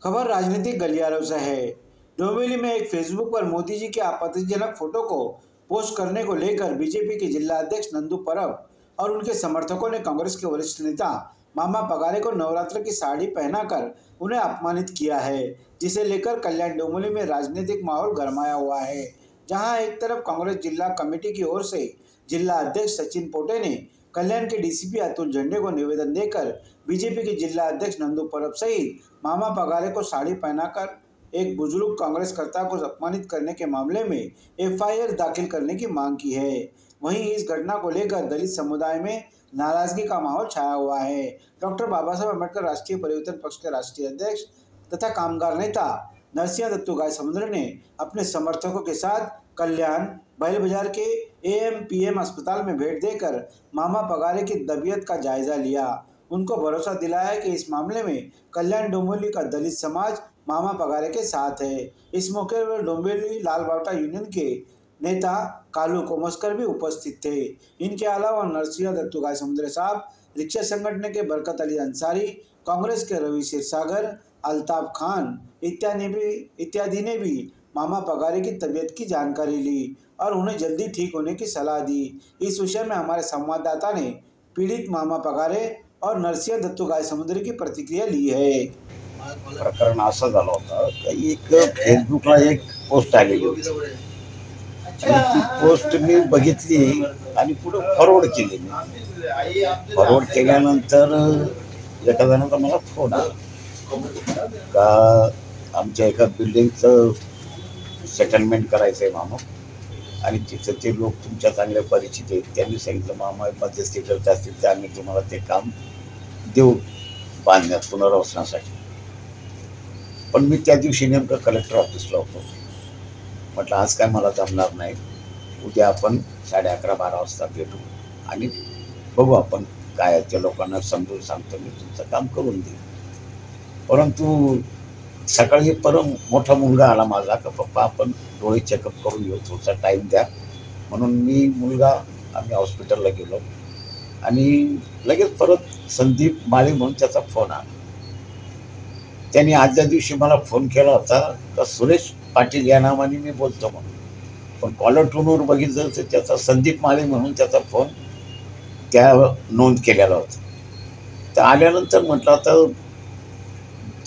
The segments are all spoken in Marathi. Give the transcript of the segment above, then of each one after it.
खबर राजनीतिक गलियारों से है। डोंबिवली में एक फेसबुक पर मोदी जी के आपत्तिजनक फोटो को पोस्ट करने को लेकर बीजेपी के जिला अध्यक्ष नंदू परब और उनके समर्थकों ने कांग्रेस के वरिष्ठ नेता मामा पगारे को नवरात्र की साड़ी पहनाकर उन्हें अपमानित किया है, जिसे लेकर कल्याण डोंबिवली में राजनीतिक माहौल गरमाया हुआ है। जहां एक तरफ कांग्रेस जिला कमेटी की ओर से जिला अध्यक्ष सचिन पोटे ने कल्याण के डीसीपी अतुल झंडे को निवेदन देकर बीजेपी के जिला अध्यक्ष नंदू परब सहित मामा पगारे को साड़ी पहनाकर एक बुजुर्ग कांग्रेसकर्ता को अपमानित करने के मामले में एफआईआर दाखिल करने की मांग की है। वहीं इस घटना को लेकर दलित समुदाय में नाराजगी का माहौल छाया हुआ है। डॉक्टर बाबा साहब अम्बेडकर राष्ट्रीय परिवर्तन पक्ष के राष्ट्रीय अध्यक्ष तथा कामगार नेता नरसिंह दत्तू गाय समुद्र ने अपने समर्थकों के साथ कल्याण बैल बाजार के एएमपीएम अस्पताल में भेंट देकर मामा पगारे की तबीयत का जायजा लिया। उनको भरोसा दिलाया कि इस मामले में कल्याण डोंबिवली का दलित समाज मामा पगारे के साथ है। इस मौके पर डोंबिवली लाल बावटा यूनियन के नेता कालू कोमस्कर भी उपस्थित थे। इनके अलावा नरसिंह दत्तू गाय समुद्र साहब, रिक्शा संगठन के बरकत अली अंसारी, कांग्रेस के रवि क्षीरसागर, अल्ताफ खान इत्यादि ने भी मामा पगारे की तबीयत की जानकारी ली और उन्हें जल्दी ठीक होने की सलाह दी। इस विषय में हमारे संवाददाता ने पीड़ित मामा पगारे और नरसिंह दत्तू गाय समुद्र की प्रतिक्रिया ली है। प्रकरण असं झालं होतं की एक फेसबुकला एक पोस्ट आलेली होती आणि ती पोस्ट मी बघितली आणि पुढे फॉरवर्ड केली। फॉरवर्ड केल्यानंतर एका जणाचा मला फोन आला का आमच्या एका बिल्डिंगचं सेटलमेंट करायचं आहे मामा, आणि तिथं ते लोक तुमच्या चांगल्या परिचित आहेत। त्यांनी सांगितलं मामा मध्यस्थी करत असतील तर आम्ही तुम्हाला ते काम देऊ बांधण्यात पुनर्वसनासाठी। पण मी त्या दिवशी नेमकं कलेक्टर ऑफिसला होतो। म्हटलं आज काय मला जमणार नाही, उद्या आपण 11:30-12 वाजता भेटू आणि बघू आपण काय त्या लोकांना समजून सांगतो, मी तुमचं काम करून देईन। परंतु सकाळी परम मोठा मुलगा आला माझा का पप्पा आपण डोळे चेकअप करून घेऊ, थोडासा टाईम द्या म्हणून मी मुलगा आम्ही हॉस्पिटलला गेलो आणि लगेच परत संदीप माळी म्हणून त्याचा फोन आला। त्यांनी आजच्या दिवशी मला फोन केला होता का सुरेश पाटील या नावाने मी बोलतो म्हणून, पण कॉलर टूनवर बघितलं तर त्याचा संदीप माळी म्हणून त्याचा फोन त्या नोंद केलेला होता। तर आल्यानंतर म्हटलं आता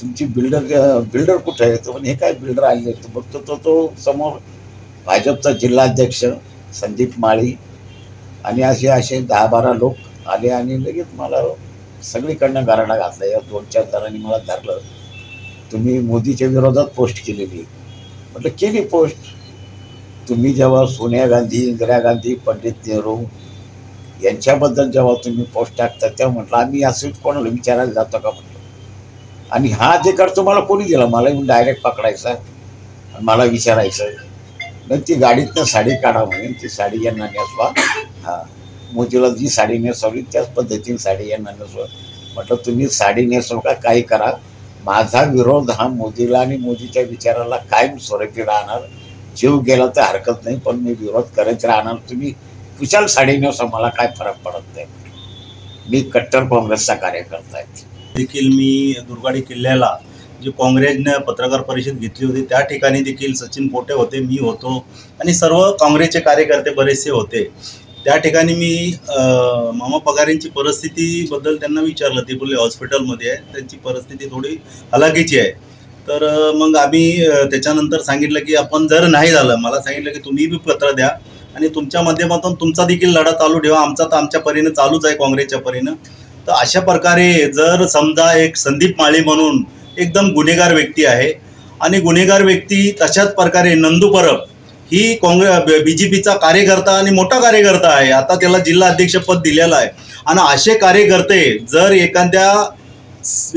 तुमची बिल्डर कुठे आहे? तर हे काय बिल्डर आले? तर बघतो तो समोर भाजपचा जिल्हाध्यक्ष संदीप माळी आणि असे 10-12 लोक आले आणि लगेच मला सगळीकडनं गारडा घातला। या 2-4 जणांनी मला धरलं, तुम्ही मोदीच्या विरोधात पोस्ट केलेली। म्हटलं केली पोस्ट, तुम्ही जेव्हा सोनिया गांधी, इंदिरा गांधी, पंडित नेहरू यांच्याबद्दल जेव्हा तुम्ही पोस्ट टाकता तेव्हा म्हटलं आम्ही असं कोणाला विचारायला जातो का म्हटलं, आणि हा अधिकार तुम्हाला कोणी दिला? मला येऊन डायरेक्ट पकडायचा आणि मला विचारायचं नाही ती गाडीतनं साडी काढा म्हणून ती साडी यांना नेसवा, हां मोदीला जी साडी नेसवली त्याच पद्धतीने साडी यांना नेसवा। म्हटलं तुम्ही साडी नेसव का काही करा, माझा विरोध हा मोदीला आणि मोदीच्या विचाराला कायम स्वरूपी राहणार। जीव गेला तर हरकत नाही, पण मी विरोध करत राहणार। तुम्ही कुशाल साडी नेसवा, मला काय फरक पडत नाही। मी कट्टर काँग्रेसचा कार्यकर्ता आहे। देखील मी दुर्गाडी किल्ल्याला जी काँग्रेसने पत्रकार परिषद घेतली होती त्या ठिकाणी देखील सचिन पोटे होते, मी होतो आणि सर्व काँग्रेसचे कार्यकर्ते बरेचसे होते। त्या ठिकाणी मी मामा पगारेंची परिस्थितीबद्दल त्यांना विचारलं। ते बोलले हॉस्पिटलमध्ये आहे, त्यांची परिस्थिती थोडी हलाखीची आहे। तर मग आम्ही त्याच्यानंतर सांगितलं की आपण जर नाही झालं, मला सांगितलं की तुम्ही बी पत्र द्या आणि तुमच्या माध्यमातून तुमचा देखील लढा चालू ठेवा, आमचा तर आमच्या परीनं चालूच आहे काँग्रेसच्या परीनं। तर अशा प्रकारे जर समजा एक संदीप माळी म्हणून एकदम गुन्हेगार व्यक्ती आहे आणि गुन्हेगार व्यक्ती तशाच प्रकारे नंदू परब ही बीजेपीचा कार्यकर्ता आणि मोठा कार्यकर्ता आहे, आता त्याला जिल्हा अध्यक्षपद दिलेलं आहे। आणि असे कार्यकर्ते जर एखाद्या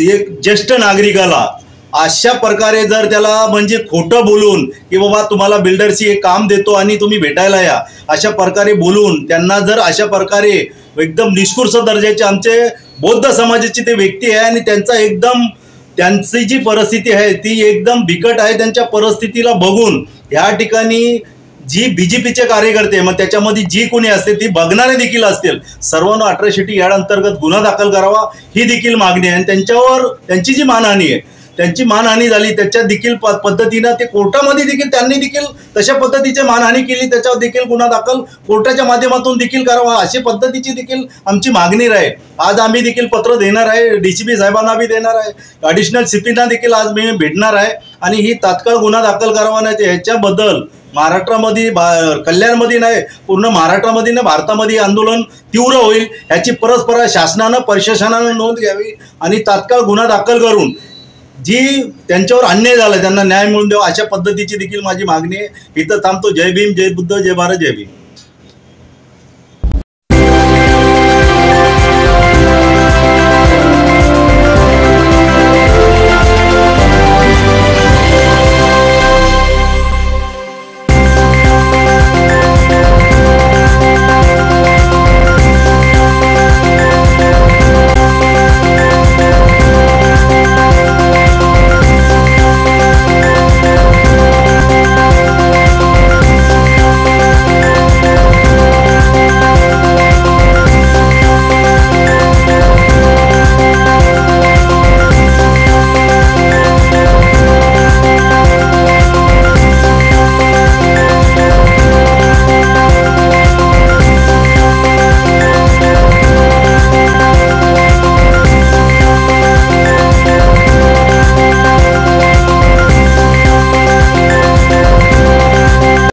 एक ज्येष्ठ नागरिकाला अशा प्रकारे जर त्याला म्हणजे खोटं बोलून की बाबा तुम्हाला बिल्डरशी एक काम देतो आणि तुम्ही भेटायला या, अशा प्रकारे बोलून त्यांना जर अशा प्रकारे एकदम निष्कृष दर्जाचे आमचे बौद्ध समाजाची ते व्यक्ती आहे आणि त्यांची जी परिस्थिती आहे ती एकदम बिकट आहे। त्यांच्या परिस्थितीला बघून ह्या ठिकाणी जी बीजेपीचे कार्यकर्ते मग त्याच्यामध्ये जी कोणी असते ती बघणारे देखील असतील, सर्वांना अट्रॉसिटी ॲक्ट अंतर्गत गुन्हा दाखल करावा ही देखील मागणी आहे। आणि त्यांच्यावर त्यांची जी मानहानी आहे त्यांची मानहानी झाली, त्याच्या देखील पद्धतीनं ते कोर्टामध्ये देखील त्यांनी देखील तशा पद्धतीची मानहानी केली, त्याच्यावर देखील गुन्हा दाखल कोर्टाच्या माध्यमातून देखील करावा अशी पद्धतीची देखील आमची मागणी राहील. आज आम्ही देखील पत्र देणार आहे, DCP साहेबांना बी देणार आहे, ॲडिशनल CPना देखील आज मी भेटणार आहे आणि ही तात्काळ गुन्हा दाखल करावा नाही ह्याच्याबद्दल महाराष्ट्रामध्ये कल्याणमध्ये नाही पूर्ण महाराष्ट्रामध्ये नाही भारतामध्ये आंदोलन तीव्र होईल. याची परस्पर शासनानं प्रशासनानं नोंद घ्यावी आणि तात्काळ गुन्हा दाखल करून जी त्यांच्यावर अन्याय झाला त्यांना न्याय मिळवून द्यावा अशा पद्धतीची देखील माझी मागणी आहे. इथं थांबतो. जय भीम, जय बुद्ध, जय भारत, जय भीम.